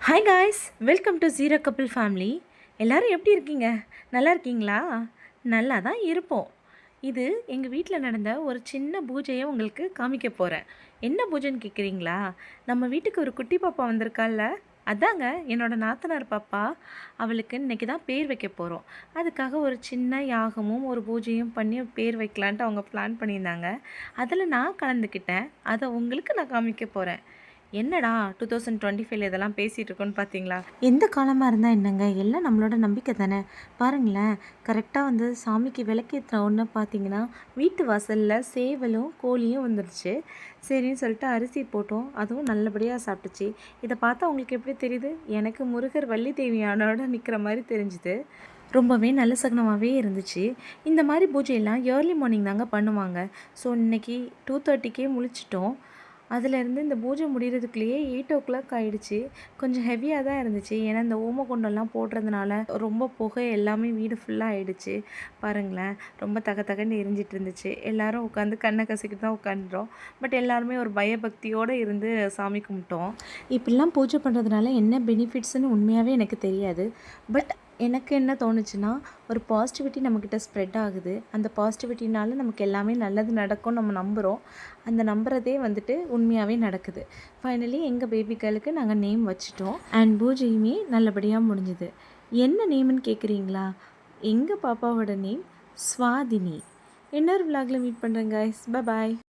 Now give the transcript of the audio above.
Hi guys, welcome to zero couple family. எல்லோரும் எப்படி இருக்கீங்க? நல்லா இருக்கீங்களா? நல்லா தான் இருப்போம். இது எங்கள் வீட்டில் நடந்த ஒரு சின்ன பூஜையை உங்களுக்கு காமிக்க போகிறேன். என்ன பூஜைன்னு கேட்குறீங்களா? நம்ம வீட்டுக்கு ஒரு குட்டி பாப்பா வந்திருக்கால, அதாங்க என்னோடய நாத்தனார் பாப்பா. அவளுக்கு இன்றைக்கி தான் பேர் வைக்க போகிறோம். அதுக்காக ஒரு சின்ன யாகமும் ஒரு பூஜையும் பண்ணி பேர் வைக்கலான்ட்டு அவங்க பிளான் பண்ணியிருந்தாங்க. அதில் நான் கலந்துக்கிட்டேன். அதை உங்களுக்கு நான் காமிக்க போகிறேன். என்னடா 2025 இதெல்லாம் பேசிகிட்டு இருக்கோன்னு பார்த்தீங்களா? எந்த காலமாக இருந்தால் என்னங்க, எல்லாம் நம்மளோட நம்பிக்கை தானே. பாருங்களேன், கரெக்டாக வந்து சாமிக்கு விளக்கேற்ற ஒன்று பார்த்தீங்கன்னா வீட்டு வாசலில் சேவலும் கோழியும் வந்துருச்சு. சரின்னு சொல்லிட்டு அரிசி போட்டோம், அதுவும் நல்லபடியாக சாப்பிட்டுச்சு. இதை பார்த்தா உங்களுக்கு எப்படி தெரியுது? எனக்கு முருகர் வள்ளி தேவியானோட நிற்கிற மாதிரி தெரிஞ்சுது. ரொம்பவே நல்ல சகுனமாகவே இருந்துச்சு. இந்த மாதிரி பூஜையெல்லாம் ஏர்லி மார்னிங் தாங்க பண்ணுவாங்க. ஸோ இன்றைக்கி 2:30க்கே முழிச்சிட்டோம். அதிலேருந்து இந்த பூஜை முடிகிறதுக்குள்ளேயே 8:00 ஆகிடுச்சு. கொஞ்சம் ஹெவியாக தான் இருந்துச்சு. ஏன்னா இந்த ஓமகுண்டம்லாம் போடுறதுனால ரொம்ப புகை எல்லாமே வீடு ஃபுல்லாக ஆகிடுச்சு. பாருங்களேன், ரொம்ப தகன்னு எரிஞ்சிட்டு இருந்துச்சு. எல்லோரும் உட்காந்து கண்ணை கசிக்கிட்டு தான் உட்காந்துட்டோம். பட் எல்லாருமே ஒரு பயபக்தியோடு இருந்து சாமி கும்பிட்டோம். இப்படிலாம் பூஜை பண்ணுறதுனால என்ன பெனிஃபிட்ஸ்னு உண்மையாகவே எனக்கு தெரியாது. பட் எனக்கு என்ன தோணுச்சுன்னா, ஒரு பாசிட்டிவிட்டி நம்மக்கிட்ட ஸ்ப்ரெட் ஆகுது. அந்த பாசிட்டிவிட்டினால நமக்கு எல்லாமே நல்லது நடக்கும்னு நம்ம நம்புகிறோம். அந்த நம்புறதே வந்துட்டு உண்மையாகவே நடக்குது. ஃபைனலி எங்கள் பேபி கேர்ளுக்கு நாங்கள் நேம் வச்சுட்டோம். அண்ட் பூஜையுமே நல்லபடியாக முடிஞ்சுது. என்ன நேம்னு கேட்குறீங்களா? எங்கள் பாப்பாவோட நேம் ஸ்வாதினி. இன்னொரு விலாகில் மீட் பண்ணுறேன் கைஸ். பாய்.